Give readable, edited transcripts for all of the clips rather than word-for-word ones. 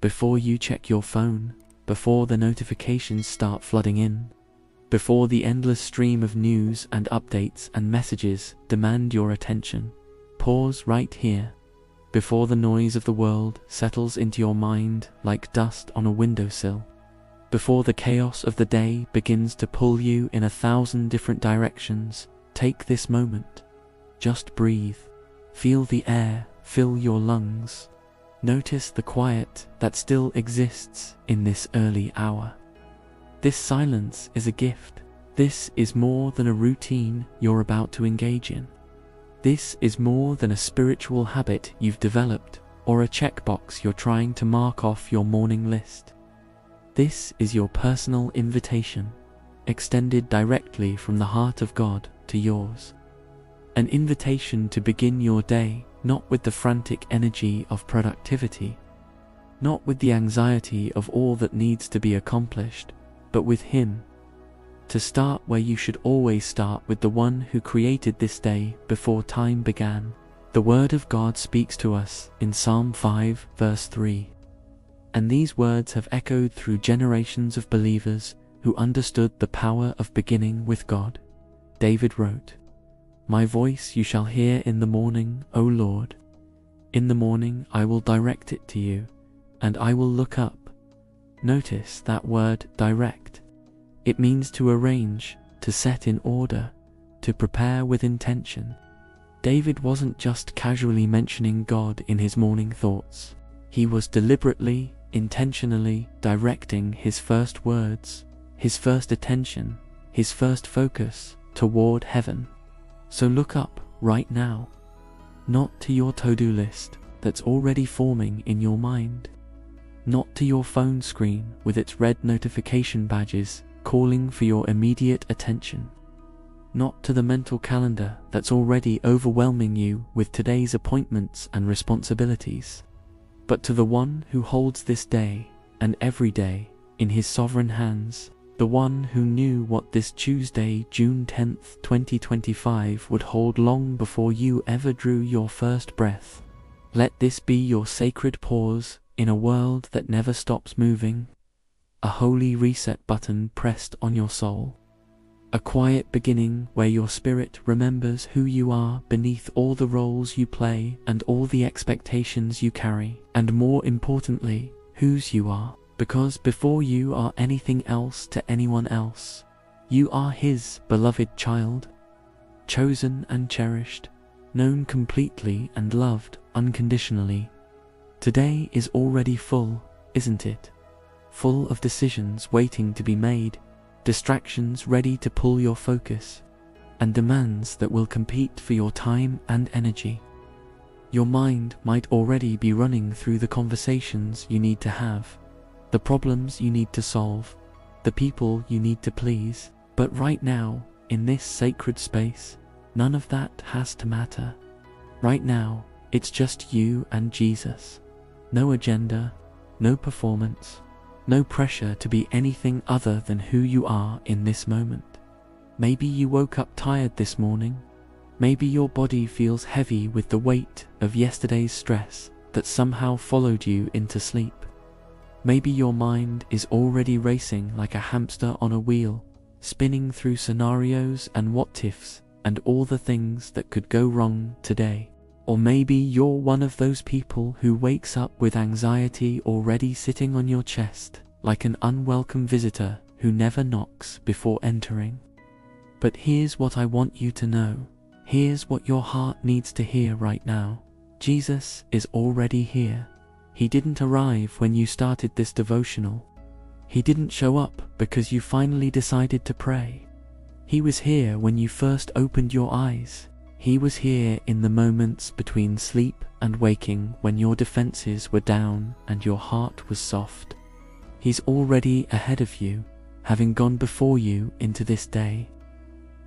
before you check your phone, before the notifications start flooding in, before the endless stream of news and updates and messages demand your attention. Pause right here, before the noise of the world settles into your mind like dust on a windowsill, before the chaos of the day begins to pull you in 1,000 different directions. Take this moment. Just breathe. Feel the air fill your lungs. Notice the quiet that still exists in this early hour. This silence is a gift. This is more than a routine you're about to engage in. This is more than a spiritual habit you've developed or a checkbox you're trying to mark off your morning list. This is your personal invitation, extended directly from the heart of God to yours. An invitation to begin your day not with the frantic energy of productivity, not with the anxiety of all that needs to be accomplished, but with Him. To start where you should always start, with the one who created this day before time began. The Word of God speaks to us in Psalm 5 verse 3. And these words have echoed through generations of believers who understood the power of beginning with God. David wrote, "My voice you shall hear in the morning, O Lord. In the morning I will direct it to you, and I will look up." Notice that word direct. It means to arrange, to set in order, to prepare with intention. David wasn't just casually mentioning God in his morning thoughts. He was deliberately, intentionally directing his first words, his first attention, his first focus toward heaven. So look up right now, not to your to-do list that's already forming in your mind, not to your phone screen with its red notification badges calling for your immediate attention, not to the mental calendar that's already overwhelming you with today's appointments and responsibilities, but to the one who holds this day and every day in His sovereign hands, the one who knew what this Tuesday, June 10th, 2025 would hold long before you ever drew your first breath. Let this be your sacred pause in a world that never stops moving, a holy reset button pressed on your soul, a quiet beginning where your spirit remembers who you are beneath all the roles you play and all the expectations you carry, and more importantly, whose you are, because before you are anything else to anyone else, you are His beloved child, chosen and cherished, known completely and loved unconditionally. Today is already full, isn't it? Full of decisions waiting to be made, distractions ready to pull your focus, and demands that will compete for your time and energy. Your mind might already be running through the conversations you need to have, the problems you need to solve, the people you need to please, but right now, in this sacred space, none of that has to matter. Right now, it's just you and Jesus. No agenda, no performance, no pressure to be anything other than who you are in this moment. Maybe you woke up tired this morning. Maybe your body feels heavy with the weight of yesterday's stress that somehow followed you into sleep. Maybe your mind is already racing like a hamster on a wheel, spinning through scenarios and what-ifs and all the things that could go wrong today. Or maybe you're one of those people who wakes up with anxiety already sitting on your chest, like an unwelcome visitor who never knocks before entering. But here's what I want you to know. Here's what your heart needs to hear right now. Jesus is already here. He didn't arrive when you started this devotional. He didn't show up because you finally decided to pray. He was here when you first opened your eyes. He was here in the moments between sleep and waking, when your defenses were down and your heart was soft. He's already ahead of you, having gone before you into this day.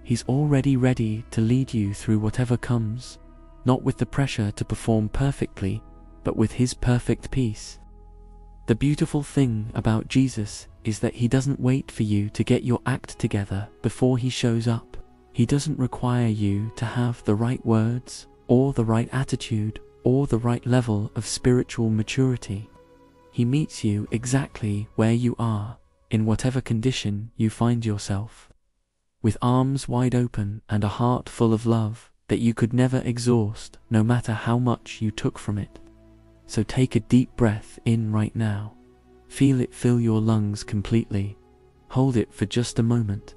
He's already ready to lead you through whatever comes, not with the pressure to perform perfectly, but with His perfect peace. The beautiful thing about Jesus is that He doesn't wait for you to get your act together before He shows up. He doesn't require you to have the right words, or the right attitude, or the right level of spiritual maturity. He meets you exactly where you are, in whatever condition you find yourself, with arms wide open and a heart full of love that you could never exhaust, no matter how much you took from it. So take a deep breath in right now. Feel it fill your lungs completely. Hold it for just a moment.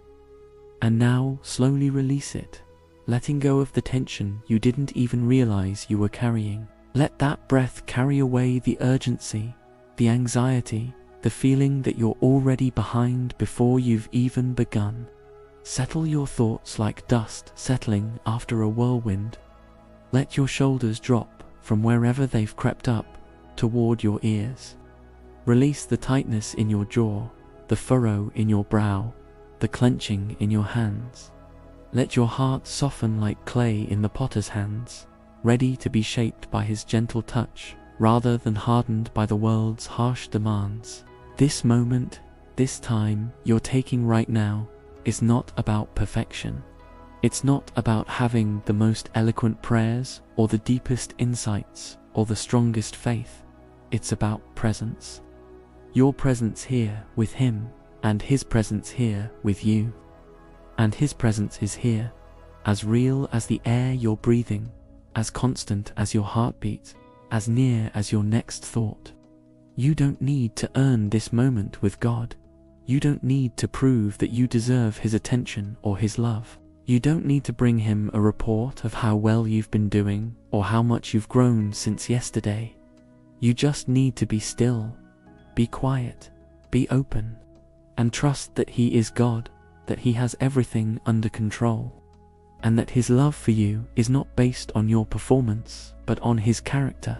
And now slowly release it, letting go of the tension you didn't even realize you were carrying. Let that breath carry away the urgency, the anxiety, the feeling that you're already behind before you've even begun. Settle your thoughts like dust settling after a whirlwind. Let your shoulders drop from wherever they've crept up toward your ears. Release the tightness in your jaw, the furrow in your brow, the clenching in your hands. Let your heart soften like clay in the potter's hands, ready to be shaped by his gentle touch, rather than hardened by the world's harsh demands. This moment, this time you're taking right now, is not about perfection. It's not about having the most eloquent prayers, or the deepest insights, or the strongest faith. It's about presence. Your presence here with him, and his presence here with you. And his presence is here, as real as the air you're breathing, as constant as your heartbeat, as near as your next thought. You don't need to earn this moment with God. You don't need to prove that you deserve his attention or his love. You don't need to bring him a report of how well you've been doing or how much you've grown since yesterday. You just need to be still, be quiet, be open, and trust that he is God, that he has everything under control, and that his love for you is not based on your performance, but on his character.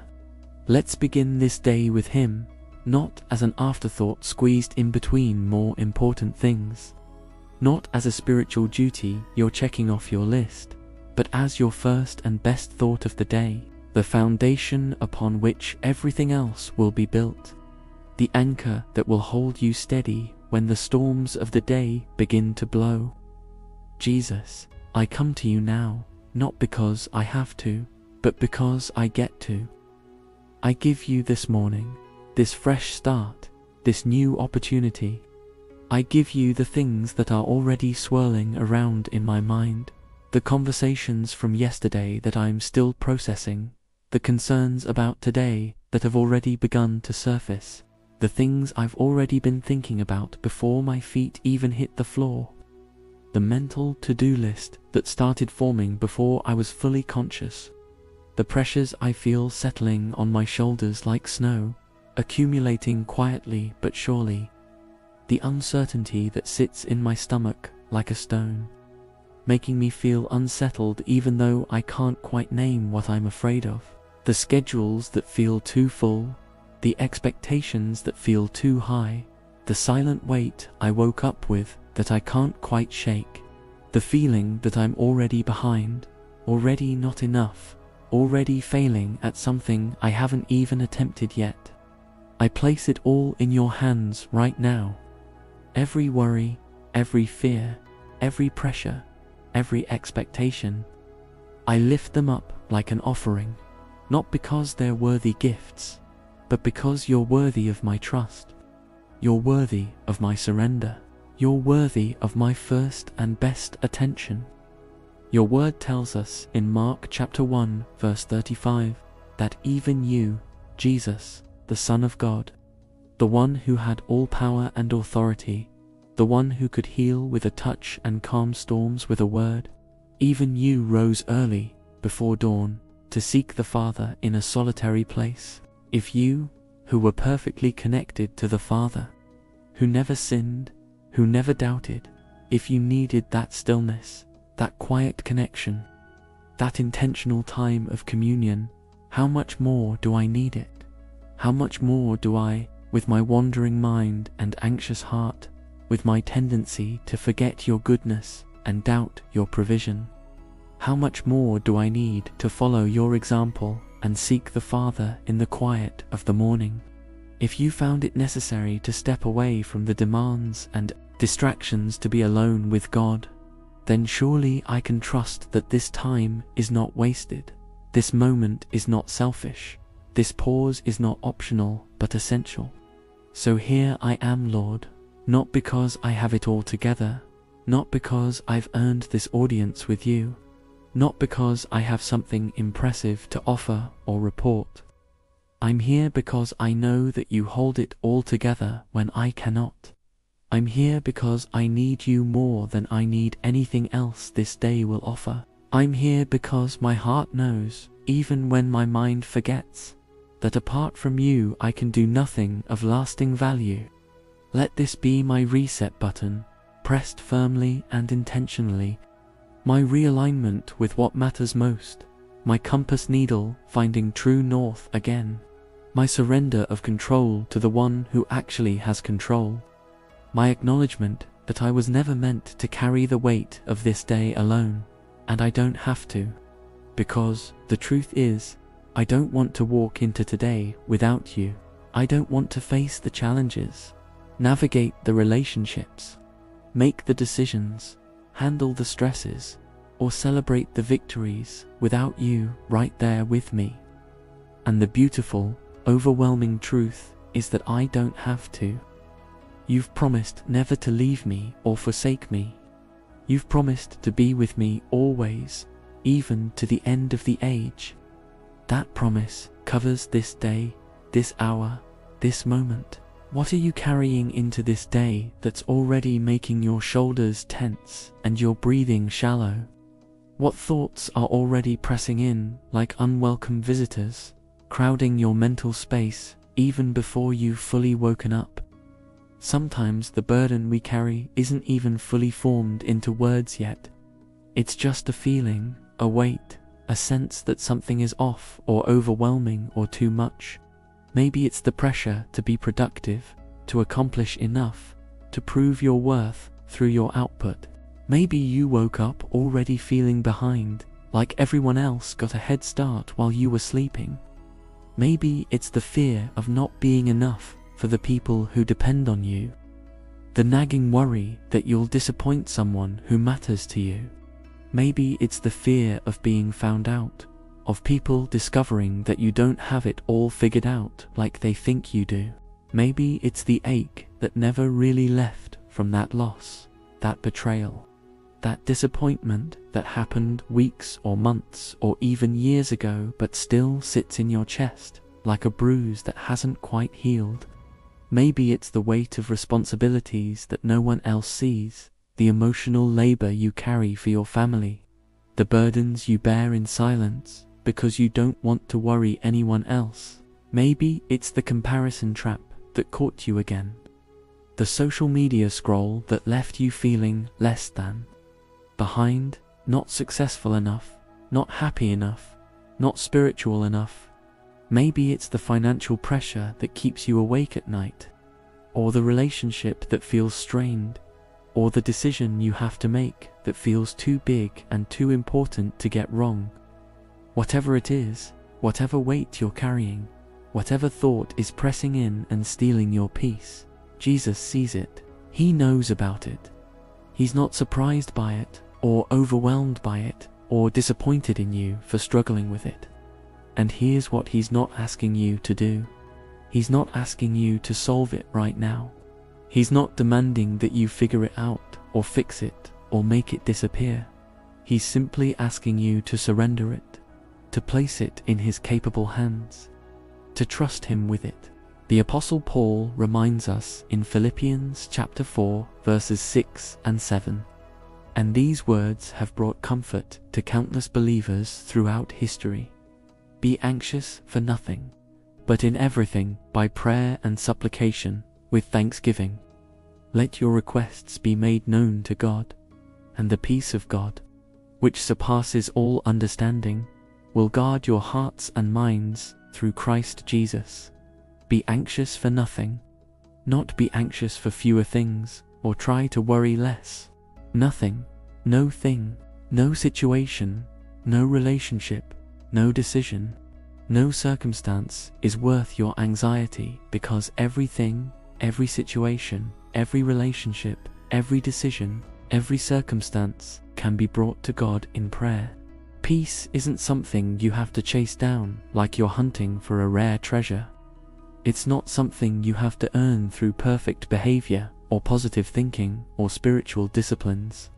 Let's begin this day with him, not as an afterthought squeezed in between more important things, not as a spiritual duty you're checking off your list, but as your first and best thought of the day, the foundation upon which everything else will be built, the anchor that will hold you steady when the storms of the day begin to blow. Jesus, I come to you now, not because I have to, but because I get to. I give you this morning, this fresh start, this new opportunity. I give you the things that are already swirling around in my mind, the conversations from yesterday that I'm still processing, the concerns about today that have already begun to surface, the things I've already been thinking about before my feet even hit the floor, the mental to-do list that started forming before I was fully conscious, the pressures I feel settling on my shoulders like snow, accumulating quietly but surely, the uncertainty that sits in my stomach like a stone, making me feel unsettled even though I can't quite name what I'm afraid of, the schedules that feel too full, the expectations that feel too high, the silent weight I woke up with that I can't quite shake, the feeling that I'm already behind, already not enough, already failing at something I haven't even attempted yet. I place it all in your hands right now. Every worry, every fear, every pressure, every expectation, I lift them up like an offering, not because they're worthy gifts, but because you're worthy of my trust. You're worthy of my surrender. You're worthy of my first and best attention. Your word tells us in Mark chapter 1 verse 35 that even you, Jesus, the Son of God, the one who had all power and authority, the one who could heal with a touch and calm storms with a word, even you rose early, before dawn, to seek the Father in a solitary place. If you, who were perfectly connected to the Father, who never sinned, who never doubted, if you needed that stillness, that quiet connection, that intentional time of communion, how much more do I need it? How much more do I, with my wandering mind and anxious heart, with my tendency to forget your goodness and doubt your provision, how much more do I need to follow your example and seek the Father in the quiet of the morning? If you found it necessary to step away from the demands and distractions to be alone with God, then surely I can trust that this time is not wasted. This moment is not selfish. This pause is not optional, but essential. So here I am, Lord, not because I have it all together, not because I've earned this audience with you, not because I have something impressive to offer or report. I'm here because I know that you hold it all together when I cannot. I'm here because I need you more than I need anything else this day will offer. I'm here because my heart knows, even when my mind forgets, that apart from you I can do nothing of lasting value. Let this be my reset button, pressed firmly and intentionally, my realignment with what matters most, my compass needle finding true north again, my surrender of control to the one who actually has control, my acknowledgement that I was never meant to carry the weight of this day alone, and I don't have to, because the truth is, I don't want to walk into today without you. I don't want to face the challenges, navigate the relationships, make the decisions, handle the stresses, or celebrate the victories without you right there with me. And the beautiful, overwhelming truth is that I don't have to. You've promised never to leave me or forsake me. You've promised to be with me always, even to the end of the age. That promise covers this day, this hour, this moment. What are you carrying into this day that's already making your shoulders tense and your breathing shallow? What thoughts are already pressing in like unwelcome visitors, crowding your mental space even before you've fully woken up? Sometimes the burden we carry isn't even fully formed into words yet. It's just a feeling, a weight, a sense that something is off or overwhelming or too much. Maybe it's the pressure to be productive, to accomplish enough, to prove your worth through your output. Maybe you woke up already feeling behind, like everyone else got a head start while you were sleeping. Maybe it's the fear of not being enough for the people who depend on you. The nagging worry that you'll disappoint someone who matters to you. Maybe it's the fear of being found out, of people discovering that you don't have it all figured out like they think you do. Maybe it's the ache that never really left from that loss, that betrayal, that disappointment that happened weeks or months or even years ago but still sits in your chest like a bruise that hasn't quite healed. Maybe it's the weight of responsibilities that no one else sees, the emotional labor you carry for your family, the burdens you bear in silence because you don't want to worry anyone else. Maybe it's the comparison trap that caught you again, the social media scroll that left you feeling less than, behind, not successful enough, not happy enough, not spiritual enough. Maybe it's the financial pressure that keeps you awake at night, or the relationship that feels strained, or the decision you have to make that feels too big and too important to get wrong. Whatever it is, whatever weight you're carrying, whatever thought is pressing in and stealing your peace, Jesus sees it. He knows about it. He's not surprised by it, or overwhelmed by it, or disappointed in you for struggling with it. And here's what he's not asking you to do. He's not asking you to solve it right now. He's not demanding that you figure it out, or fix it, or make it disappear. He's simply asking you to surrender it, to place it in his capable hands, to trust him with it. The Apostle Paul reminds us in Philippians chapter 4, verses 6 and 7. And these words have brought comfort to countless believers throughout history. Be anxious for nothing, but in everything by prayer and supplication, with thanksgiving, let your requests be made known to God, and the peace of God, which surpasses all understanding, will guard your hearts and minds through Christ Jesus. Be anxious for nothing, not be anxious for fewer things, or try to worry less. Nothing, no thing, no situation, no relationship, no decision, no circumstance is worth your anxiety, because everything, every situation, every relationship, every decision, every circumstance can be brought to God in prayer. Peace isn't something you have to chase down like you're hunting for a rare treasure. It's not something you have to earn through perfect behavior or positive thinking or spiritual disciplines.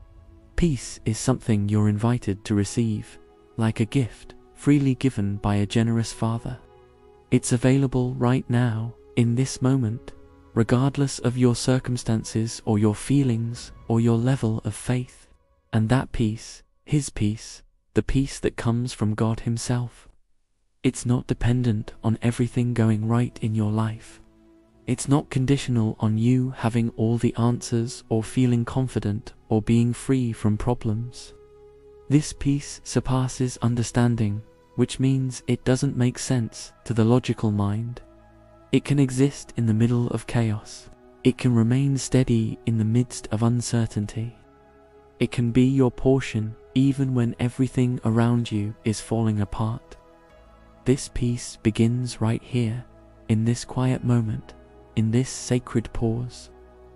Peace is something you're invited to receive, like a gift freely given by a generous Father. It's available right now, in this moment, regardless of your circumstances or your feelings or your level of faith. And that peace, His peace, the peace that comes from God Himself. It's not dependent on everything going right in your life. It's not conditional on you having all the answers or feeling confident or being free from problems. This peace surpasses understanding, which means it doesn't make sense to the logical mind. It can exist in the middle of chaos. It can remain steady in the midst of uncertainty. It can be your portion even when everything around you is falling apart. This peace begins right here, in this quiet moment, in this sacred pause,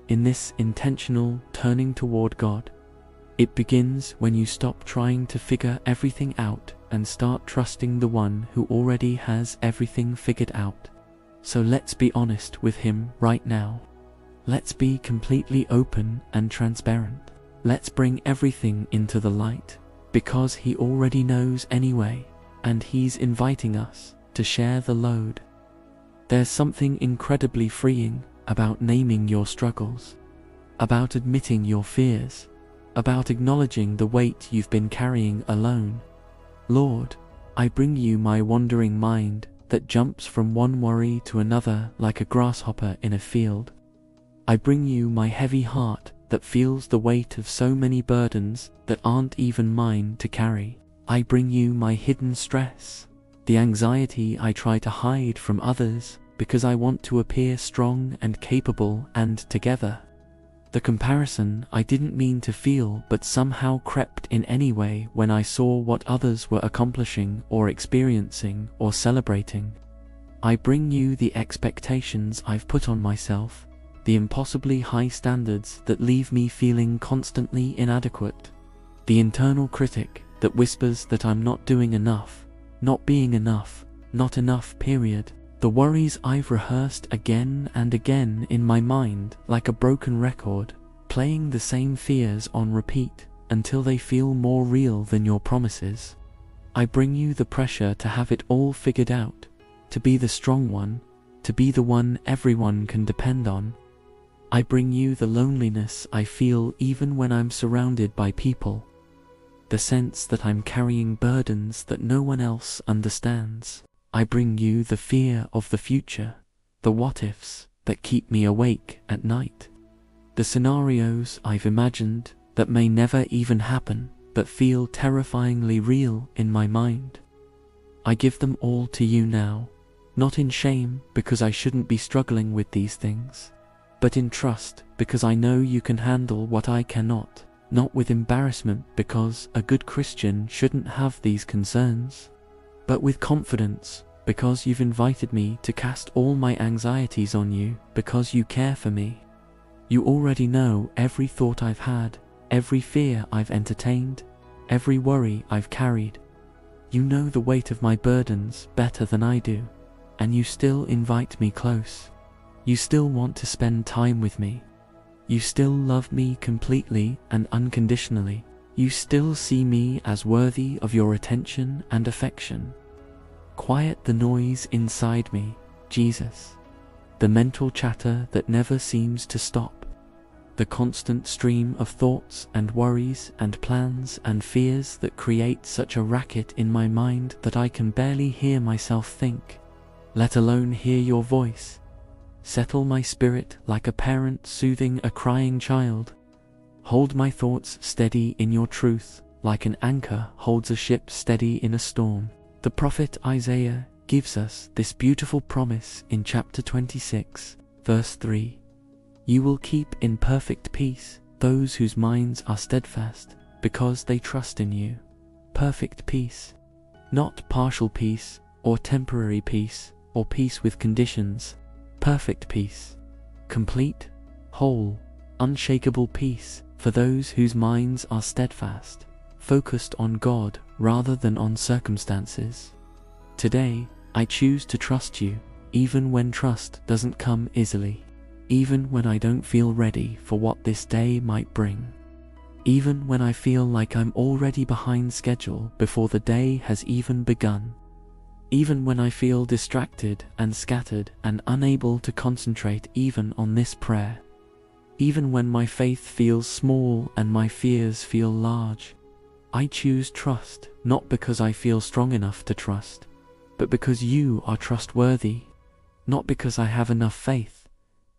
in this intentional turning toward God. It begins when you stop trying to figure everything out and start trusting the one who already has everything figured out. So let's be honest with Him right now. Let's be completely open and transparent. Let's bring everything into the light, because He already knows anyway, and He's inviting us to share the load. There's something incredibly freeing about naming your struggles, about admitting your fears, about acknowledging the weight you've been carrying alone. Lord, I bring you my wandering mind that jumps from one worry to another like a grasshopper in a field. I bring you my heavy heart that feels the weight of so many burdens that aren't even mine to carry. I bring you my hidden stress, the anxiety I try to hide from others because I want to appear strong and capable and together. The comparison I didn't mean to feel but somehow crept in anyway when I saw what others were accomplishing or experiencing or celebrating. I bring you the expectations I've put on myself, the impossibly high standards that leave me feeling constantly inadequate, the internal critic that whispers that I'm not doing enough, not being enough, not enough, period. The worries I've rehearsed again and again in my mind like a broken record, playing the same fears on repeat until they feel more real than your promises. I bring you the pressure to have it all figured out, to be the strong one, to be the one everyone can depend on. I bring you the loneliness I feel even when I'm surrounded by people, the sense that I'm carrying burdens that no one else understands. I bring you the fear of the future, the what-ifs that keep me awake at night, the scenarios I've imagined that may never even happen but feel terrifyingly real in my mind. I give them all to you now, not in shame because I shouldn't be struggling with these things, but in trust because I know you can handle what I cannot, not with embarrassment because a good Christian shouldn't have these concerns, but with confidence because you've invited me to cast all my anxieties on you because you care for me. You already know every thought I've had, every fear I've entertained, every worry I've carried. You know the weight of my burdens better than I do, and you still invite me close. You still want to spend time with me. You still love me completely and unconditionally. You still see me as worthy of your attention and affection. Quiet the noise inside me, Jesus. The mental chatter that never seems to stop. The constant stream of thoughts and worries and plans and fears that create such a racket in my mind that I can barely hear myself think, let alone hear your voice. Settle my spirit like a parent soothing a crying child. Hold my thoughts steady in your truth, like an anchor holds a ship steady in a storm. The prophet Isaiah gives us this beautiful promise in chapter 26, verse 3. You will keep in perfect peace those whose minds are steadfast, because they trust in you. Perfect peace. Not partial peace, or temporary peace, or peace with conditions. Perfect peace. Complete, whole, unshakable peace for those whose minds are steadfast, focused on God rather than on circumstances. Today, I choose to trust you, even when trust doesn't come easily, even when I don't feel ready for what this day might bring, even when I feel like I'm already behind schedule before the day has even begun, even when I feel distracted and scattered and unable to concentrate even on this prayer, even when my faith feels small and my fears feel large. I choose trust, not because I feel strong enough to trust, but because you are trustworthy, not because I have enough faith,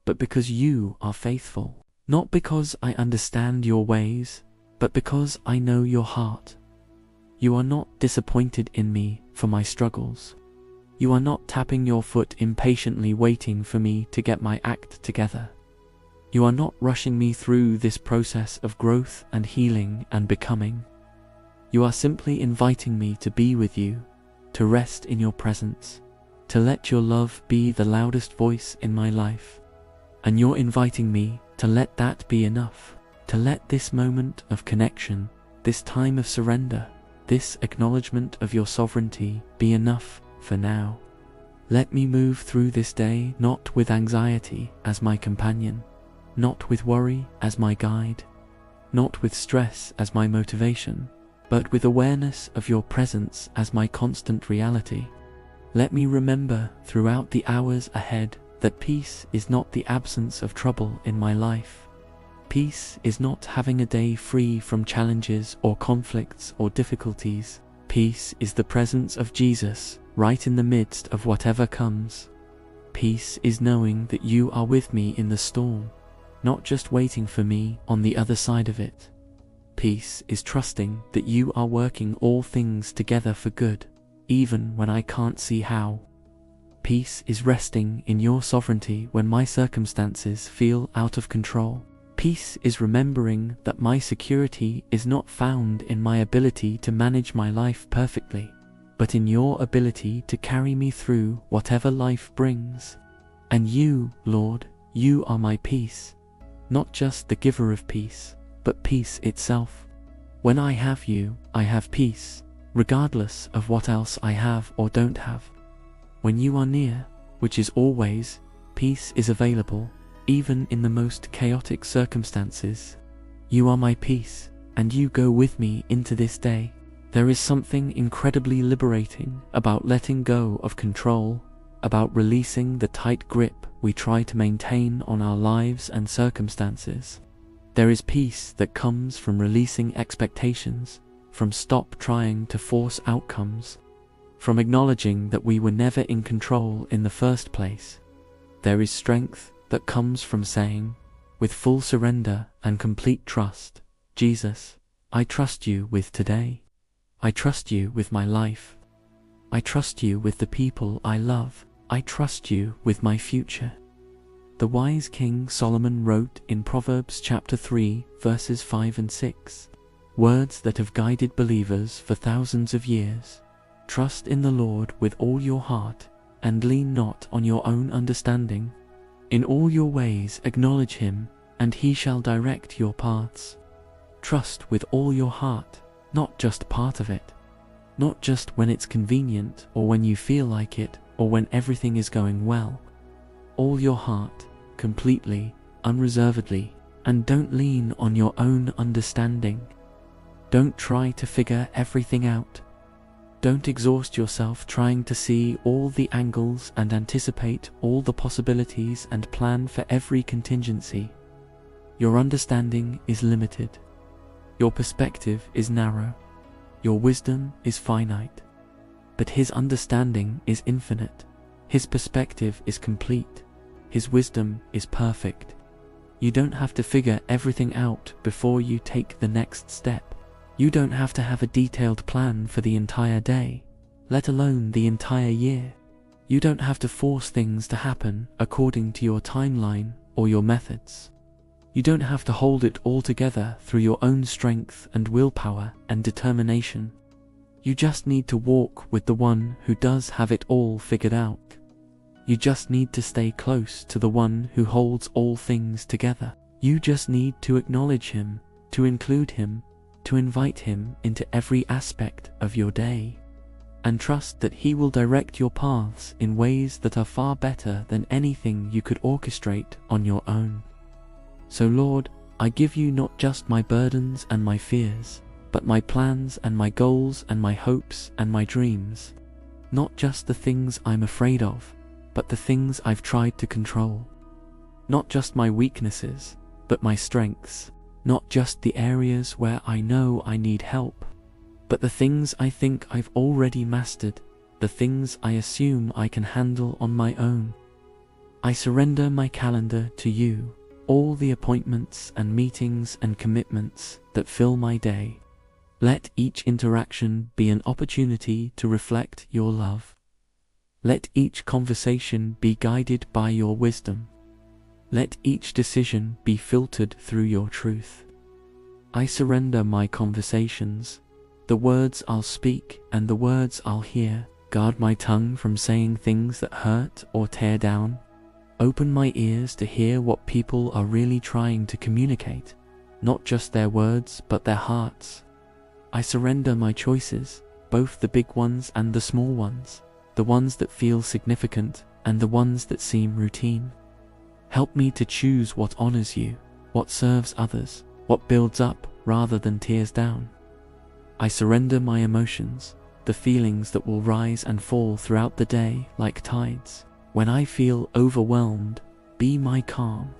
but because you are faithful, not because I understand your ways, but because I know your heart. You are not disappointed in me for my struggles. You are not tapping your foot impatiently waiting for me to get my act together. You are not rushing me through this process of growth and healing and becoming. You are simply inviting me to be with you, to rest in your presence, to let your love be the loudest voice in my life. And you're inviting me to let that be enough, to let this moment of connection, this time of surrender, this acknowledgement of your sovereignty be enough for now. Let me move through this day not with anxiety as my companion, not with worry as my guide, not with stress as my motivation, but with awareness of your presence as my constant reality. Let me remember throughout the hours ahead that peace is not the absence of trouble in my life. Peace is not having a day free from challenges or conflicts or difficulties. Peace is the presence of Jesus right in the midst of whatever comes. Peace is knowing that you are with me in the storm, not just waiting for me on the other side of it. Peace is trusting that you are working all things together for good, even when I can't see how. Peace is resting in your sovereignty when my circumstances feel out of control. Peace is remembering that my security is not found in my ability to manage my life perfectly, but in your ability to carry me through whatever life brings. And you, Lord, you are my peace, not just the giver of peace, but peace itself. When I have you, I have peace, regardless of what else I have or don't have. When you are near, which is always, peace is available, even in the most chaotic circumstances. You are my peace, and you go with me into this day. There is something incredibly liberating about letting go of control, about releasing the tight grip we try to maintain on our lives and circumstances. There is peace that comes from releasing expectations, from stop trying to force outcomes, from acknowledging that we were never in control in the first place. There is strength that comes from saying, with full surrender and complete trust, Jesus, I trust you with today. I trust you with my life. I trust you with the people I love. I trust you with my future. The wise King Solomon wrote in Proverbs chapter 3, verses 5 and 6, words that have guided believers for thousands of years. Trust in the Lord with all your heart, and lean not on your own understanding. In all your ways acknowledge him, and he shall direct your paths. Trust with all your heart, not just part of it. Not just when it's convenient, or when you feel like it, or when everything is going well. All your heart, completely, unreservedly, and don't lean on your own understanding. Don't try to figure everything out. Don't exhaust yourself trying to see all the angles and anticipate all the possibilities and plan for every contingency. Your understanding is limited. Your perspective is narrow. Your wisdom is finite. But his understanding is infinite. His perspective is complete. His wisdom is perfect. You don't have to figure everything out before you take the next step. You don't have to have a detailed plan for the entire day, let alone the entire year. You don't have to force things to happen according to your timeline or your methods. You don't have to hold it all together through your own strength and willpower and determination. You just need to walk with the one who does have it all figured out. You just need to stay close to the one who holds all things together. You just need to acknowledge him, to include him, to invite Him into every aspect of your day, and trust that He will direct your paths in ways that are far better than anything you could orchestrate on your own. So Lord, I give you not just my burdens and my fears, but my plans and my goals and my hopes and my dreams. Not just the things I'm afraid of, but the things I've tried to control. Not just my weaknesses, but my strengths. Not just the areas where I know I need help, but the things I think I've already mastered, the things I assume I can handle on my own. I surrender my calendar to you, all the appointments and meetings and commitments that fill my day. Let each interaction be an opportunity to reflect your love. Let each conversation be guided by your wisdom. Let each decision be filtered through your truth. I surrender my conversations, the words I'll speak and the words I'll hear. Guard my tongue from saying things that hurt or tear down. Open my ears to hear what people are really trying to communicate, not just their words but their hearts. I surrender my choices, both the big ones and the small ones, the ones that feel significant and the ones that seem routine. Help me to choose what honors you, what serves others, what builds up rather than tears down. I surrender my emotions, the feelings that will rise and fall throughout the day like tides. When I feel overwhelmed, be my calm.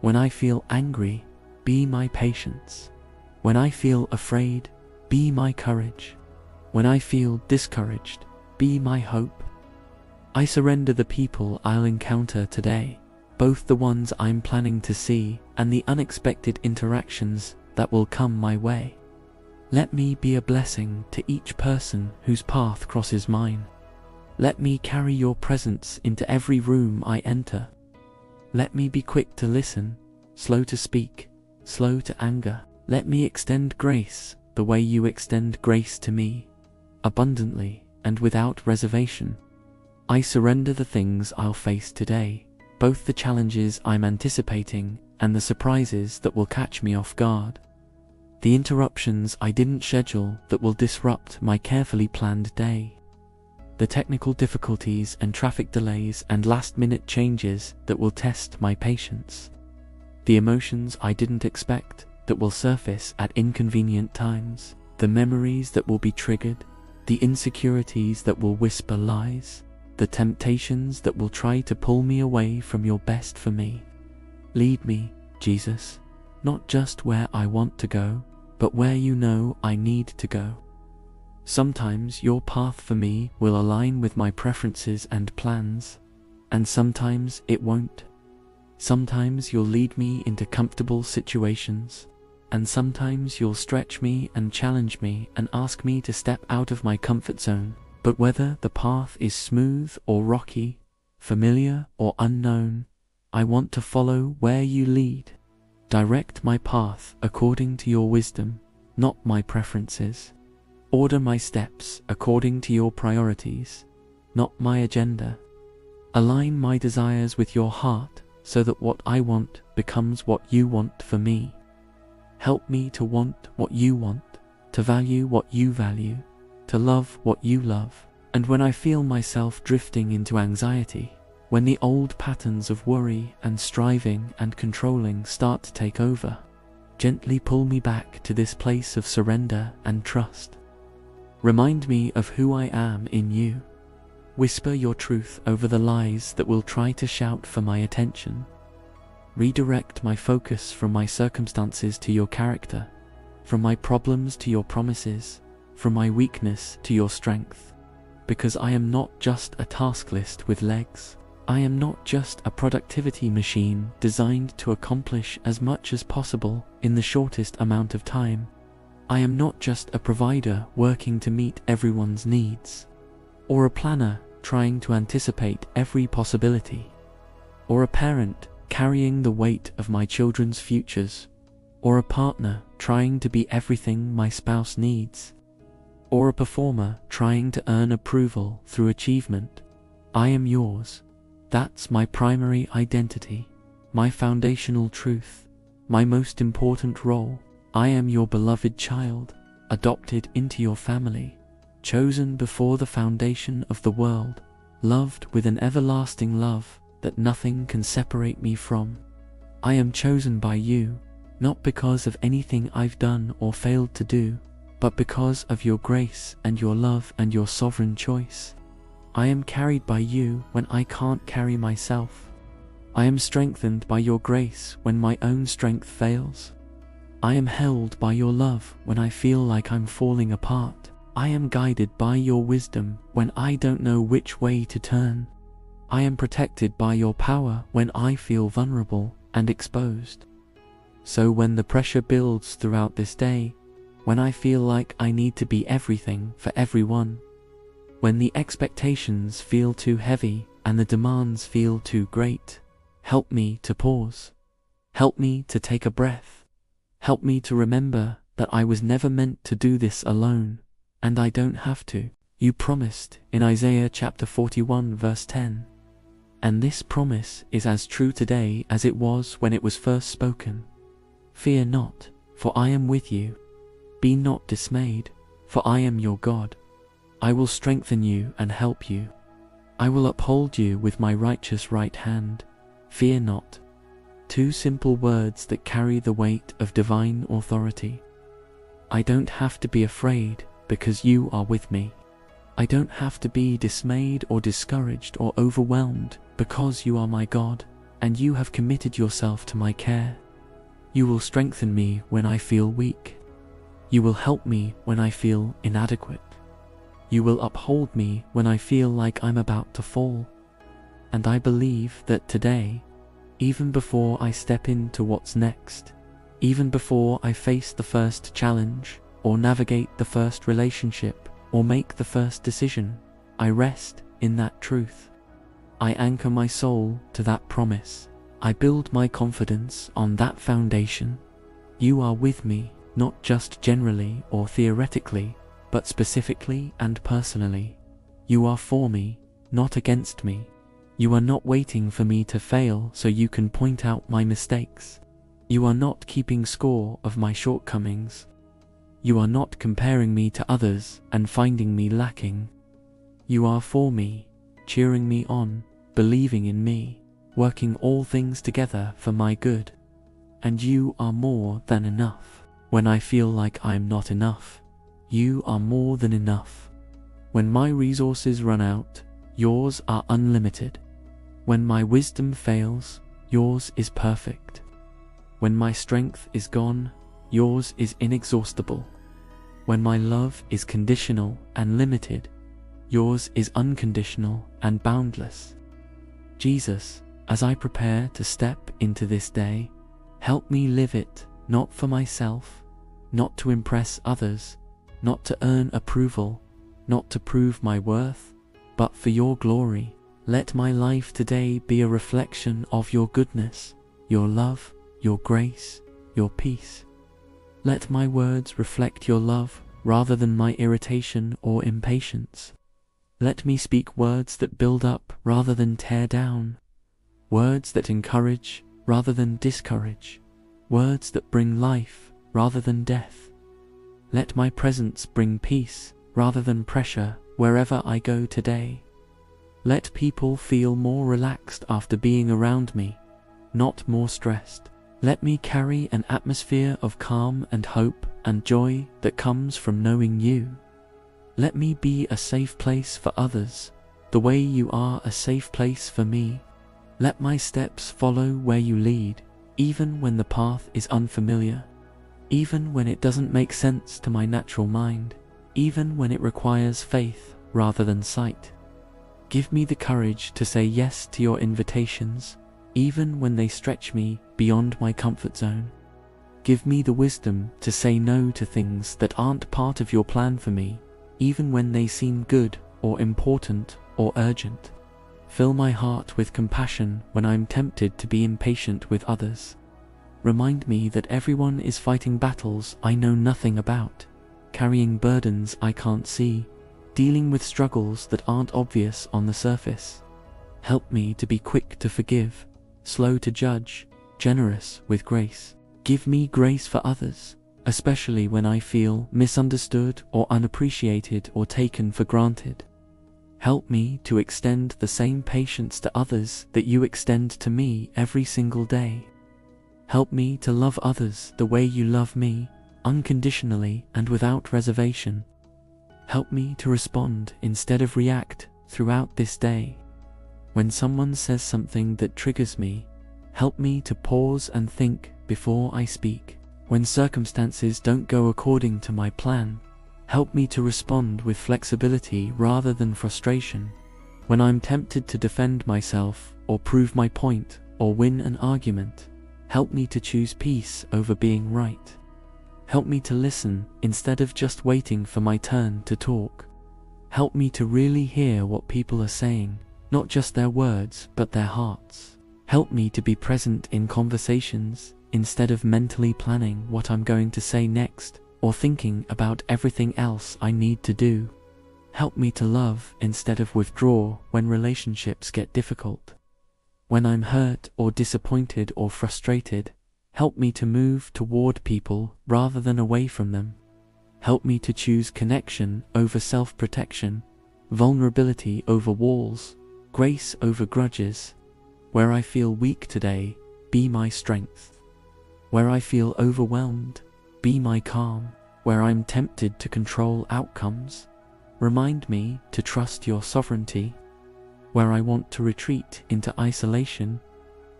When I feel angry, be my patience. When I feel afraid, be my courage. When I feel discouraged, be my hope. I surrender the people I'll encounter today, both the ones I'm planning to see and the unexpected interactions that will come my way. Let me be a blessing to each person whose path crosses mine. Let me carry your presence into every room I enter. Let me be quick to listen, slow to speak, slow to anger. Let me extend grace the way you extend grace to me, abundantly and without reservation. I surrender the things I'll face today, both the challenges I'm anticipating and the surprises that will catch me off guard. The interruptions I didn't schedule that will disrupt my carefully planned day. The technical difficulties and traffic delays and last-minute changes that will test my patience. The emotions I didn't expect that will surface at inconvenient times. The memories that will be triggered. The insecurities that will whisper lies. The temptations that will try to pull me away from your best for me. Lead me, Jesus, not just where I want to go, but where you know I need to go. Sometimes your path for me will align with my preferences and plans, and sometimes it won't. Sometimes you'll lead me into comfortable situations, and sometimes you'll stretch me and challenge me and ask me to step out of my comfort zone. But whether the path is smooth or rocky, familiar or unknown, I want to follow where you lead. Direct my path according to your wisdom, not my preferences. Order my steps according to your priorities, not my agenda. Align my desires with your heart so that what I want becomes what you want for me. Help me to want what you want, to value what you value, to love what you love. And when I feel myself drifting into anxiety, when the old patterns of worry and striving and controlling start to take over, gently pull me back to this place of surrender and trust. Remind me of who I am in you. Whisper your truth over the lies that will try to shout for my attention. Redirect my focus from my circumstances to your character, from my problems to your promises, from my weakness to your strength. Because I am not just a task list with legs. I am not just a productivity machine designed to accomplish as much as possible in the shortest amount of time. I am not just a provider working to meet everyone's needs, or a planner trying to anticipate every possibility, or a parent carrying the weight of my children's futures, or a partner trying to be everything my spouse needs, or a performer trying to earn approval through achievement. I am yours. That's my primary identity, my foundational truth, my most important role. I am your beloved child, adopted into your family, chosen before the foundation of the world, loved with an everlasting love that nothing can separate me from. I am chosen by you, not because of anything I've done or failed to do, but because of your grace and your love and your sovereign choice. I am carried by you when I can't carry myself. I am strengthened by your grace when my own strength fails. I am held by your love when I feel like I'm falling apart. I am guided by your wisdom when I don't know which way to turn. I am protected by your power when I feel vulnerable and exposed. So when the pressure builds throughout this day, when I feel like I need to be everything for everyone, when the expectations feel too heavy and the demands feel too great, help me to pause. Help me to take a breath. Help me to remember that I was never meant to do this alone, and I don't have to. You promised in Isaiah chapter 41 verse 10. And this promise is as true today as it was when it was first spoken. Fear not, for I am with you. Be not dismayed, for I am your God. I will strengthen you and help you. I will uphold you with my righteous right hand. Fear not. Two simple words that carry the weight of divine authority. I don't have to be afraid because you are with me. I don't have to be dismayed or discouraged or overwhelmed because you are my God and you have committed yourself to my care. You will strengthen me when I feel weak. You will help me when I feel inadequate. You will uphold me when I feel like I'm about to fall. And I believe that today, even before I step into what's next, even before I face the first challenge, or navigate the first relationship, or make the first decision, I rest in that truth. I anchor my soul to that promise. I build my confidence on that foundation. You are with me, not just generally or theoretically, but specifically and personally. You are for me, not against me. You are not waiting for me to fail so you can point out my mistakes. You are not keeping score of my shortcomings. You are not comparing me to others and finding me lacking. You are for me, cheering me on, believing in me, working all things together for my good. And you are more than enough. When I feel like I'm not enough, you are more than enough. When my resources run out, yours are unlimited. When my wisdom fails, yours is perfect. When my strength is gone, yours is inexhaustible. When my love is conditional and limited, yours is unconditional and boundless. Jesus, as I prepare to step into this day, help me live it, not for myself, not to impress others, not to earn approval, not to prove my worth, but for your glory. Let my life today be a reflection of your goodness, your love, your grace, your peace. Let my words reflect your love rather than my irritation or impatience. Let me speak words that build up rather than tear down, words that encourage rather than discourage, words that bring life rather than death. Let my presence bring peace rather than pressure wherever I go today. Let people feel more relaxed after being around me, not more stressed. Let me carry an atmosphere of calm and hope and joy that comes from knowing you. Let me be a safe place for others, the way you are a safe place for me. Let my steps follow where you lead, even when the path is unfamiliar, even when it doesn't make sense to my natural mind, even when it requires faith rather than sight. Give me the courage to say yes to your invitations, even when they stretch me beyond my comfort zone. Give me the wisdom to say no to things that aren't part of your plan for me, even when they seem good or important or urgent. Fill my heart with compassion when I'm tempted to be impatient with others. Remind me that everyone is fighting battles I know nothing about, carrying burdens I can't see, dealing with struggles that aren't obvious on the surface. Help me to be quick to forgive, slow to judge, generous with grace. Give me grace for others, especially when I feel misunderstood or unappreciated or taken for granted. Help me to extend the same patience to others that you extend to me every single day. Help me to love others the way you love me, unconditionally and without reservation. Help me to respond instead of react throughout this day. When someone says something that triggers me, help me to pause and think before I speak. When circumstances don't go according to my plan, help me to respond with flexibility rather than frustration. When I'm tempted to defend myself or prove my point or win an argument, help me to choose peace over being right. Help me to listen instead of just waiting for my turn to talk. Help me to really hear what people are saying, not just their words but their hearts. Help me to be present in conversations instead of mentally planning what I'm going to say next or thinking about everything else I need to do. Help me to love instead of withdraw when relationships get difficult. When I'm hurt or disappointed or frustrated, help me to move toward people rather than away from them. Help me to choose connection over self-protection, vulnerability over walls, grace over grudges. Where I feel weak today, be my strength. Where I feel overwhelmed, be my calm. Where I'm tempted to control outcomes, remind me to trust your sovereignty. Where I want to retreat into isolation,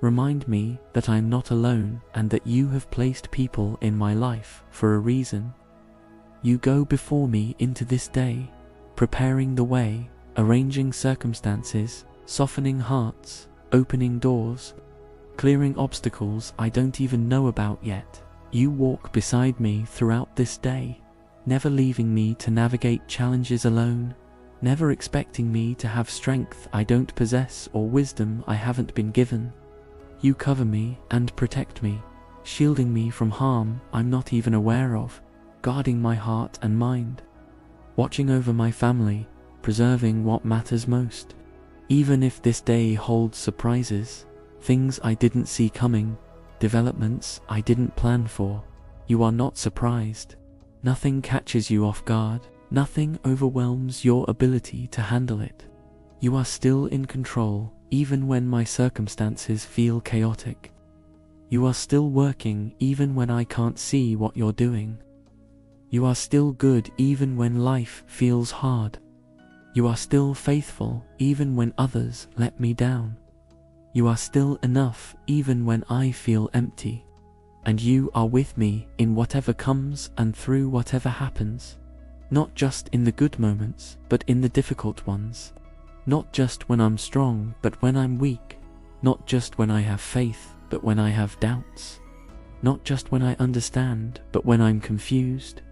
remind me that I'm not alone and that you have placed people in my life for a reason. You go before me into this day, preparing the way, arranging circumstances, softening hearts, opening doors, clearing obstacles I don't even know about yet. You walk beside me throughout this day, never leaving me to navigate challenges alone, never expecting me to have strength I don't possess or wisdom I haven't been given. You cover me and protect me, shielding me from harm I'm not even aware of, guarding my heart and mind, watching over my family, preserving what matters most. Even if this day holds surprises, things I didn't see coming, developments I didn't plan for, you are not surprised. Nothing catches you off guard, nothing overwhelms your ability to handle it. You are still in control, even when my circumstances feel chaotic. You are still working even when I can't see what you're doing. You are still good even when life feels hard. You are still faithful even when others let me down. You are still enough even when I feel empty. And you are with me in whatever comes and through whatever happens. Not just in the good moments, but in the difficult ones. Not just when I'm strong, but when I'm weak. Not just when I have faith, but when I have doubts. Not just when I understand, but when I'm confused.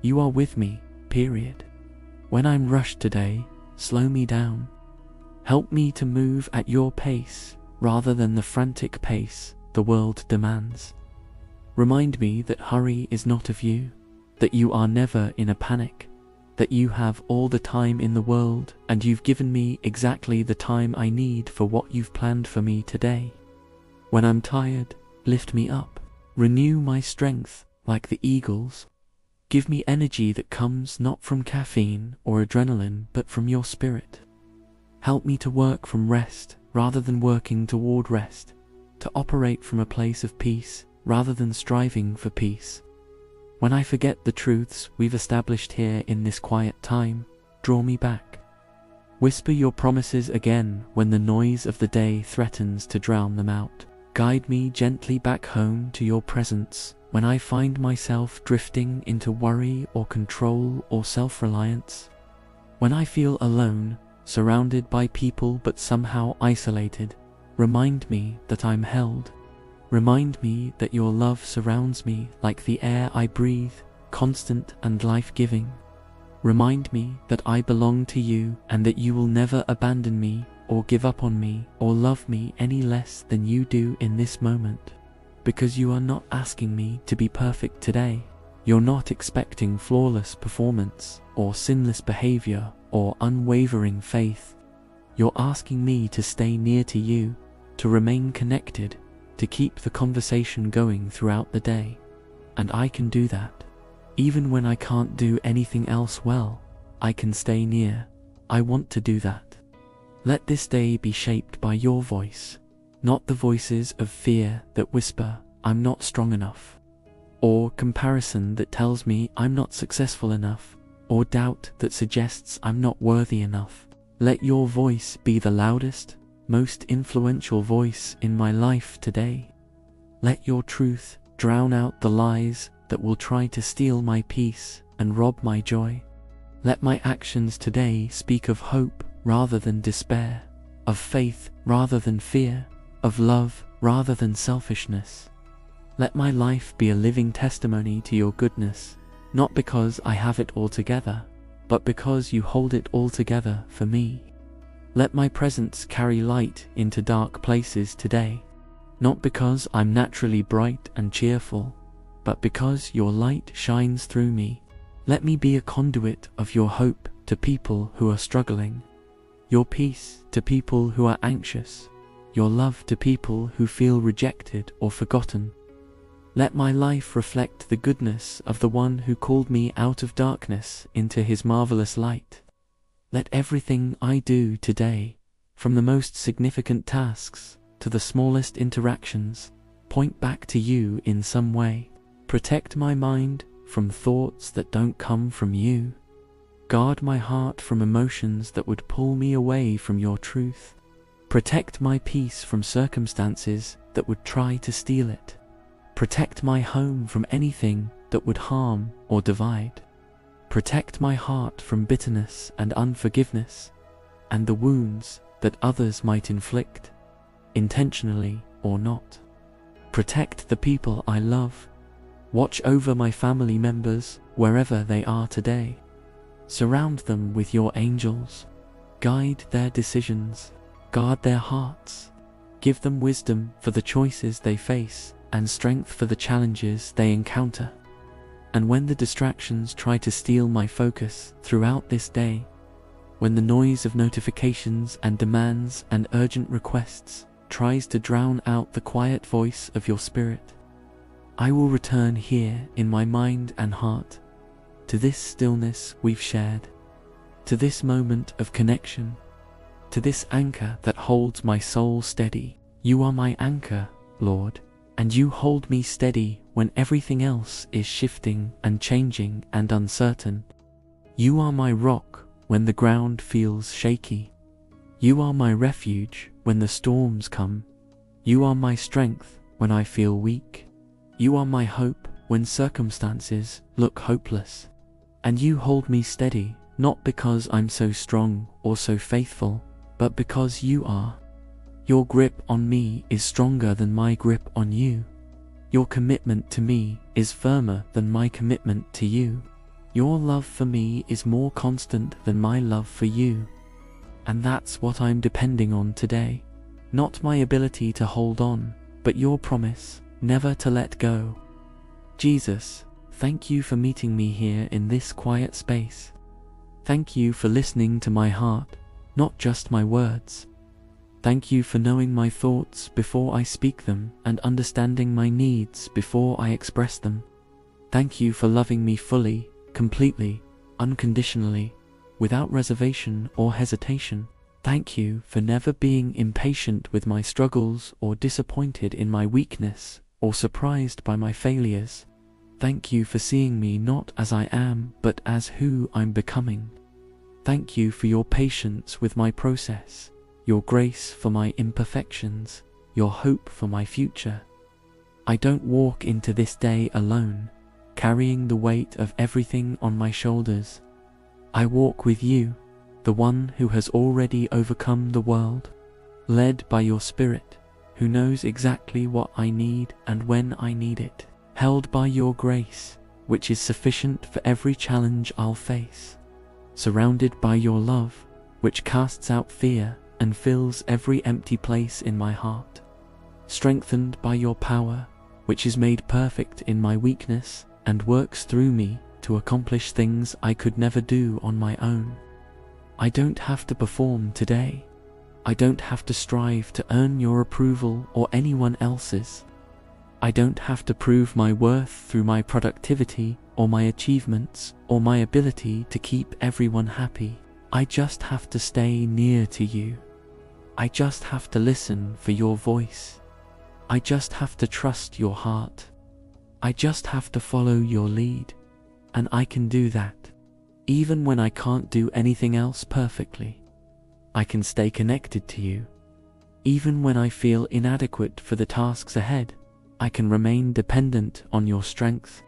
You are with me, period. When I'm rushed today, slow me down. Help me to move at your pace, rather than the frantic pace the world demands. Remind me that hurry is not of you, that you are never in a panic, that you have all the time in the world and you've given me exactly the time I need for what you've planned for me today. When I'm tired, lift me up, renew my strength like the eagles. Give me energy that comes not from caffeine or adrenaline but from your spirit. Help me to work from rest rather than working toward rest, to operate from a place of peace rather than striving for peace. When I forget the truths we've established here in this quiet time, draw me back. Whisper your promises again when the noise of the day threatens to drown them out. Guide me gently back home to your presence when I find myself drifting into worry or control or self-reliance. When I feel alone, surrounded by people but somehow isolated, remind me that I'm held. Remind me that your love surrounds me like the air I breathe, constant and life-giving. Remind me that I belong to you and that you will never abandon me or give up on me or love me any less than you do in this moment. Because you are not asking me to be perfect today. You're not expecting flawless performance or sinless behavior or unwavering faith. You're asking me to stay near to you, to remain connected, to keep the conversation going throughout the day. and I can do that. Even when I can't do anything else well, I can stay near. I want to do that. Let this day be shaped by your voice, not the voices of fear that whisper, I'm not strong enough, or comparison that tells me I'm not successful enough, or doubt that suggests I'm not worthy enough. Let your voice be the loudest, most influential voice in my life today. Let your truth drown out the lies that will try to steal my peace and rob my joy. Let my actions today speak of hope rather than despair, of faith rather than fear, of love rather than selfishness. Let my life be a living testimony to your goodness, not because I have it all together, but because you hold it all together for me. Let my presence carry light into dark places today, not because I'm naturally bright and cheerful, but because your light shines through me. Let me be a conduit of your hope to people who are struggling, your peace to people who are anxious, your love to people who feel rejected or forgotten. Let my life reflect the goodness of the one who called me out of darkness into his marvelous light. Let everything I do today, from the most significant tasks to the smallest interactions, point back to you in some way. Protect my mind from thoughts that don't come from you. Guard my heart from emotions that would pull me away from your truth. Protect my peace from circumstances that would try to steal it. Protect my home from anything that would harm or divide. Protect my heart from bitterness and unforgiveness, and the wounds that others might inflict, intentionally or not. Protect the people I love. Watch over my family members wherever they are today. Surround them with your angels. Guide their decisions. Guard their hearts. Give them wisdom for the choices they face and strength for the challenges they encounter. And when the distractions try to steal my focus throughout this day, when the noise of notifications and demands and urgent requests tries to drown out the quiet voice of your spirit, I will return here in my mind and heart, to this stillness we've shared, to this moment of connection, to this anchor that holds my soul steady. You are my anchor, Lord, and you hold me steady when everything else is shifting and changing and uncertain. You are my rock when the ground feels shaky. You are my refuge when the storms come. You are my strength when I feel weak. You are my hope when circumstances look hopeless. And you hold me steady, not because I'm so strong or so faithful, but because you are. Your grip on me is stronger than my grip on you. Your commitment to me is firmer than my commitment to you. Your love for me is more constant than my love for you. And that's what I'm depending on today. Not my ability to hold on, but your promise never to let go. Jesus, thank you for meeting me here in this quiet space. Thank you for listening to my heart, not just my words. Thank you for knowing my thoughts before I speak them and understanding my needs before I express them. Thank you for loving me fully, completely, unconditionally, without reservation or hesitation. Thank you for never being impatient with my struggles or disappointed in my weakness or surprised by my failures. Thank you for seeing me not as I am, but as who I'm becoming. Thank you for your patience with my process, your grace for my imperfections, your hope for my future. I don't walk into this day alone, carrying the weight of everything on my shoulders. I walk with you, the one who has already overcome the world, led by your Spirit, who knows exactly what I need and when I need it, held by your grace, which is sufficient for every challenge I'll face, surrounded by your love, which casts out fear and fills every empty place in my heart, strengthened by your power, which is made perfect in my weakness and works through me to accomplish things I could never do on my own. I don't have to perform today. I don't have to strive to earn your approval or anyone else's. I don't have to prove my worth through my productivity or my achievements or my ability to keep everyone happy. I just have to stay near to you. I just have to listen for your voice. I just have to trust your heart. I just have to follow your lead. And I can do that, even when I can't do anything else perfectly. I can stay connected to you. Even when I feel inadequate for the tasks ahead, I can remain dependent on your strength.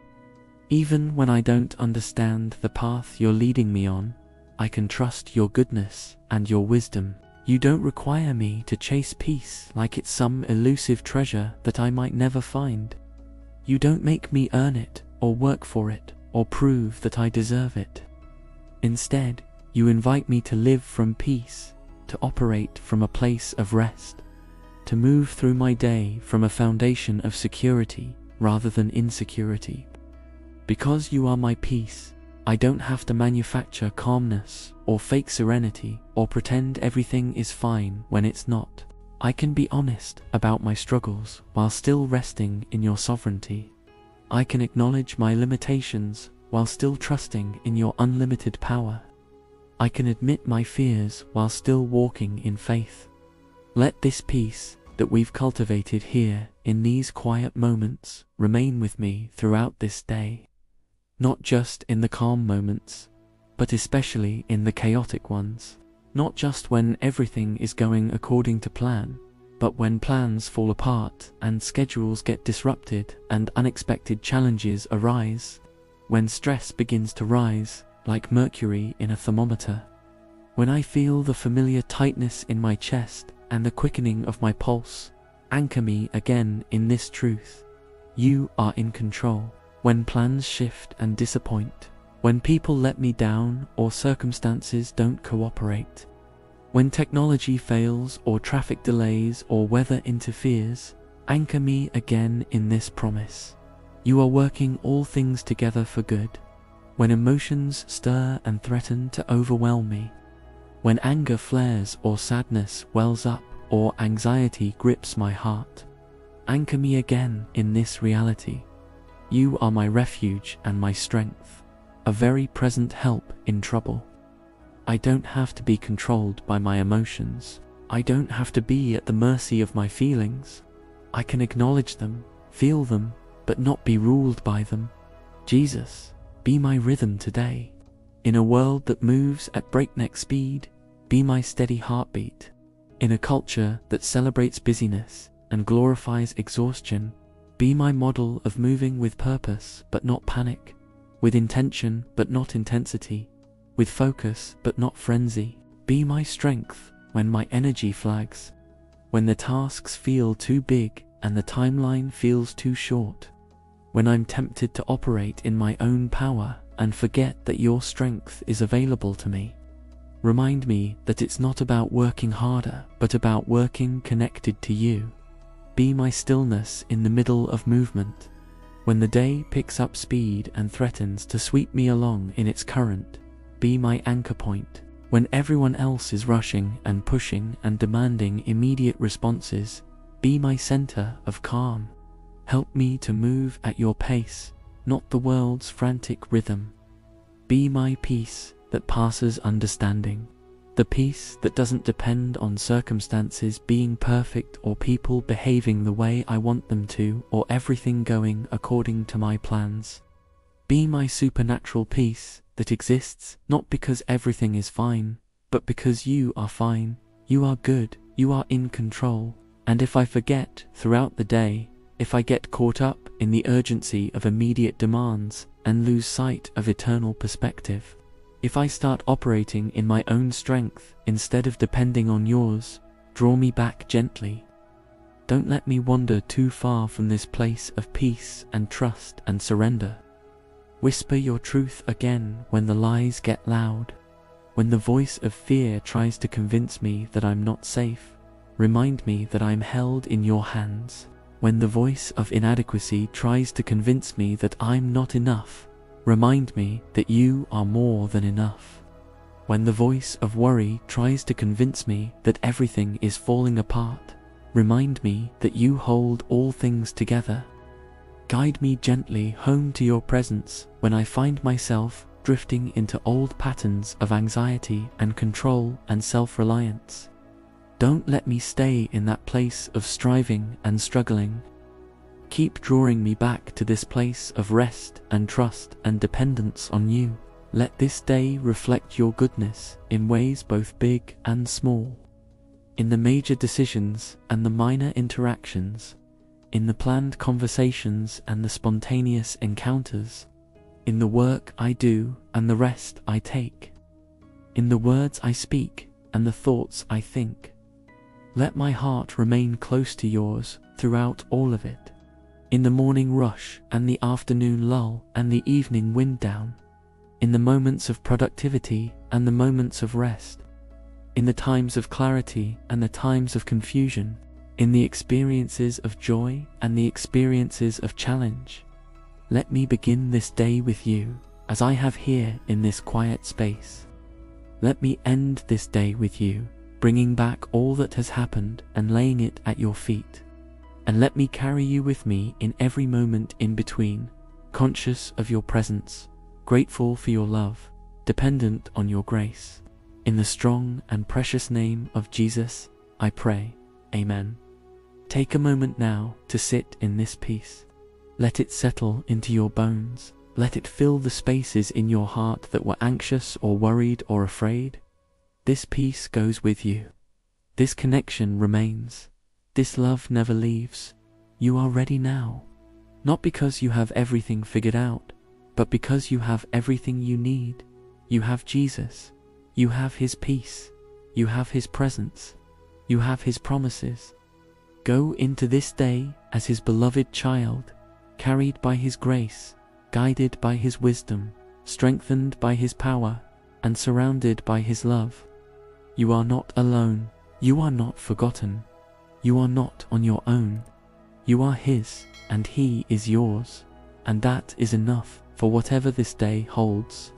Even when I don't understand the path you're leading me on, I can trust your goodness and your wisdom. You don't require me to chase peace like it's some elusive treasure that I might never find. You don't make me earn it or work for it or prove that I deserve it. Instead, you invite me to live from peace, to operate from a place of rest, to move through my day from a foundation of security rather than insecurity. Because you are my peace, I don't have to manufacture calmness or fake serenity or pretend everything is fine when it's not. I can be honest about my struggles while still resting in your sovereignty. I can acknowledge my limitations while still trusting in your unlimited power. I can admit my fears while still walking in faith. Let this peace that we've cultivated here in these quiet moments remain with me throughout this day. Not just in the calm moments, but especially in the chaotic ones. Not just when everything is going according to plan, but when plans fall apart and schedules get disrupted and unexpected challenges arise. When stress begins to rise like mercury in a thermometer. When I feel the familiar tightness in my chest and the quickening of my pulse, anchor me again in this truth. You are in control. When plans shift and disappoint, when people let me down or circumstances don't cooperate, when technology fails or traffic delays or weather interferes, anchor me again in this promise. You are working all things together for good. When emotions stir and threaten to overwhelm me, when anger flares or sadness wells up or anxiety grips my heart, anchor me again in this reality. You are my refuge and my strength, a very present help in trouble. I don't have to be controlled by my emotions. I don't have to be at the mercy of my feelings. I can acknowledge them, feel them, but not be ruled by them. Jesus, be my rhythm today. In a world that moves at breakneck speed, be my steady heartbeat. In a culture that celebrates busyness and glorifies exhaustion, be my model of moving with purpose but not panic, with intention but not intensity, with focus but not frenzy. Be my strength when my energy flags, when the tasks feel too big and the timeline feels too short, when I'm tempted to operate in my own power and forget that your strength is available to me. Remind me that it's not about working harder, but about working connected to you. Be my stillness in the middle of movement. When the day picks up speed and threatens to sweep me along in its current, be my anchor point. When everyone else is rushing and pushing and demanding immediate responses, be my center of calm. Help me to move at your pace, not the world's frantic rhythm. Be my peace that passes understanding. The peace that doesn't depend on circumstances being perfect or people behaving the way I want them to or everything going according to my plans. Be my supernatural peace that exists not because everything is fine, but because you are fine, you are good, you are in control. And if I forget throughout the day, if I get caught up in the urgency of immediate demands and lose sight of eternal perspective, if I start operating in my own strength instead of depending on yours, draw me back gently. Don't let me wander too far from this place of peace and trust and surrender. Whisper your truth again when the lies get loud. When the voice of fear tries to convince me that I'm not safe, remind me that I'm held in your hands. When the voice of inadequacy tries to convince me that I'm not enough, remind me that you are more than enough. When the voice of worry tries to convince me that everything is falling apart, remind me that you hold all things together. Guide me gently home to your presence when I find myself drifting into old patterns of anxiety and control and self-reliance. Don't let me stay in that place of striving and struggling. Keep drawing me back to this place of rest and trust and dependence on you. Let this day reflect your goodness in ways both big and small. In the major decisions and the minor interactions, in the planned conversations and the spontaneous encounters, in the work I do and the rest I take, in the words I speak and the thoughts I think. Let my heart remain close to yours throughout all of it. In the morning rush and the afternoon lull and the evening wind down, in the moments of productivity and the moments of rest, in the times of clarity and the times of confusion, in the experiences of joy and the experiences of challenge. Let me begin this day with you, as I have here in this quiet space. Let me end this day with you, bringing back all that has happened and laying it at your feet. And let me carry you with me in every moment in between, conscious of your presence, grateful for your love, dependent on your grace. In the strong and precious name of Jesus, I pray. Amen. Take a moment now to sit in this peace. Let it settle into your bones. Let it fill the spaces in your heart that were anxious or worried or afraid. This peace goes with you. This connection remains. This love never leaves. You are ready now. Not because you have everything figured out, but because you have everything you need. You have Jesus. You have His peace. You have His presence. You have His promises. Go into this day as His beloved child, carried by His grace, guided by His wisdom, strengthened by His power, and surrounded by His love. You are not alone. You are not forgotten. You are not on your own. You are His, and He is yours. And that is enough for whatever this day holds.